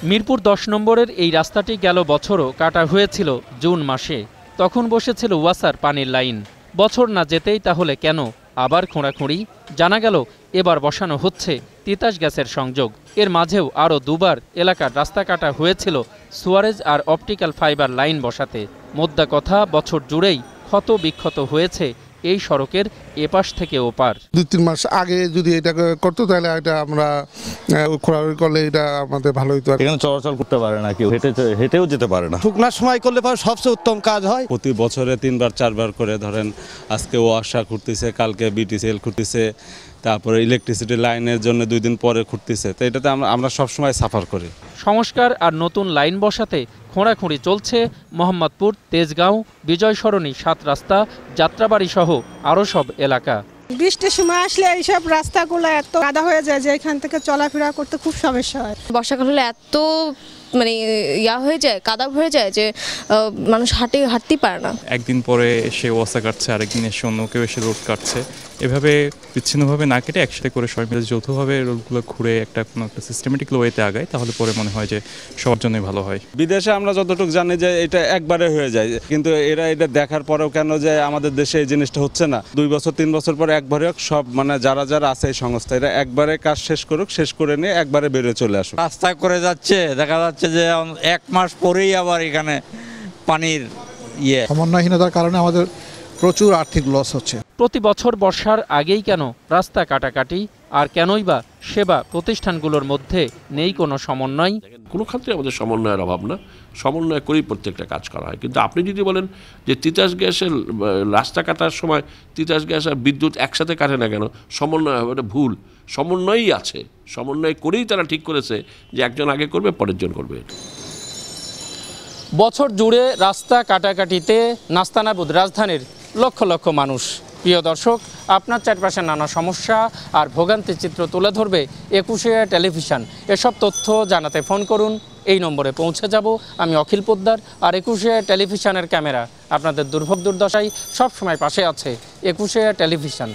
মিরপুর ১০ নম্বরের এই রাস্তাটি গেল বছরও কাটা হয়েছিল জুন মাসে। তখন বসেছিল ওয়াসার পানির লাইন। বছর না যেতেই তাহলে কেন আবার খোঁড়াখুঁড়ি? জানা গেল এবার বসানো হচ্ছে তিতাস গ্যাসের সংযোগ। এর মাঝেও আরও দুবার এলাকার রাস্তা কাটা হয়েছিল Suarez R optical fibre line বসাতে। মোদ্দা কথা, বছর জুড়েই ক্ষত বিক্ষত হয়েছে এই সড়কের এপাশ থেকে ওপার। ২-৩ মাস আগে যদি এটা করতো তাহলে এটা আমরা খোঁড়াখুড়ি করলে এটা আমাদের ভালো হতো। এখানে চলাচল করতে পারে না, কেউ হেঁটেও যেতে পারে না। শুকনার সময় করলে পরে সবচেয়ে উত্তম কাজ হয়। প্রতি বছরে ৩-৪বার করে ধরেন, আজকে ওয়াসা খুঁড়তেছে, কালকে বিটিসিএল খুঁড়তেছে, তারপরে ইলেকট্রিসিটি লাইনের জন্য 2 দিন পরে খুঁড়তেছে। তো এটাতে আমরা সবসময় সাফার করি। সংস্কার আর নতুন লাইন বসাতে খোঁড়াখুঁড়ি চলছে মোহাম্মদপুর, তেজগাঁও, বিজয় সরণি, 7 রাস্তা, যাত্রাবাড়ি সহ আরও সব এলাকা। বৃষ্টির সময় আসলে এইসব রাস্তাগুলো এত কাদা হয়ে যায় যে এখান থেকে চলাফেরা করতে খুব সমস্যা হয়। বর্ষাকাল হলে এত হয়ে যায়, কাদা হয়ে যায় যে মানুষ হাঁটতেই পারে না। একদিন পরে এসে ওয়াসা কাটছে, আরেকদিন এসে অন্য কেউ এসে রোড কাটছে। এভাবে বিচ্ছিন্নভাবে না কেটে একসাথে করে সবাই মিলে যৌথভাবে রোডগুলো ঘুরে কোনো একটা সিস্টেমেটিক ওয়েতে আগায়, তাহলে পরে মনে হয় যে সবার জন্যই ভালো হয়। বিদেশে আমরা যতটুকু জানি যে এটা একবারে হয়ে যায়, কিন্তু এরা এটা দেখার পরেও কেন যে আমাদের দেশে এই জিনিসটা হচ্ছে না? 2 বছর 3 বছর পরে একবারে সব যারা আছে এই সংস্থা, এরা একবারে কাজ শেষ করুক, শেষ করে নিয়ে একবারে বেরিয়ে চলে আসুক। রাস্তা করে যাচ্ছে, দেখা যাচ্ছে যে 1 মাস পরেই আবার এখানে পানির সমন্বয়হীনতার কারণে আমাদের প্রচুর আর্থিক লস হচ্ছে। প্রতি বছর বর্ষার আগেই কেন রাস্তা কাটাকাটি, আর কেনই বা সেবা প্রতিষ্ঠানগুলোর মধ্যে নেই কোনো সমন্বয়? কোনো ক্ষেত্রে আমাদের সমন্বয়ের অভাব না, সমন্বয় করেই প্রত্যেকটা কাজ করা হয়। কিন্তু আপনি যদি বলেন যে তিতাস গ্যাসের রাস্তা কাটার সময় তিতাস গ্যাস আর বিদ্যুৎ একসাথে কাটে না কেন, সমন্বয় হবে, এটা ভুল। সমন্বয়ই আছে, সমন্বয় করেই তারা ঠিক করেছে যে একজন আগে করবে, পরের জন করবে। বছর জুড়ে রাস্তা কাটাকাটিতে নাস্তানাবুদ রাজধানীর লক্ষ লক্ষ মানুষ। প্রিয় দর্শক, আপনার চারপাশে নানা সমস্যা আর ভোগান্তির চিত্র তুলে ধরবে 21 টেলিভিশন। এসব তথ্য জানাতে ফোন করুন, এই নম্বরে পৌঁছে যাব। আমি অখিল পোদ্দার, আর 21 টেলিভিশনের ক্যামেরা আপনাদের দুর্ভোগ দুর্দশায় সবসময় পাশে আছে। 21 টেলিভিশন।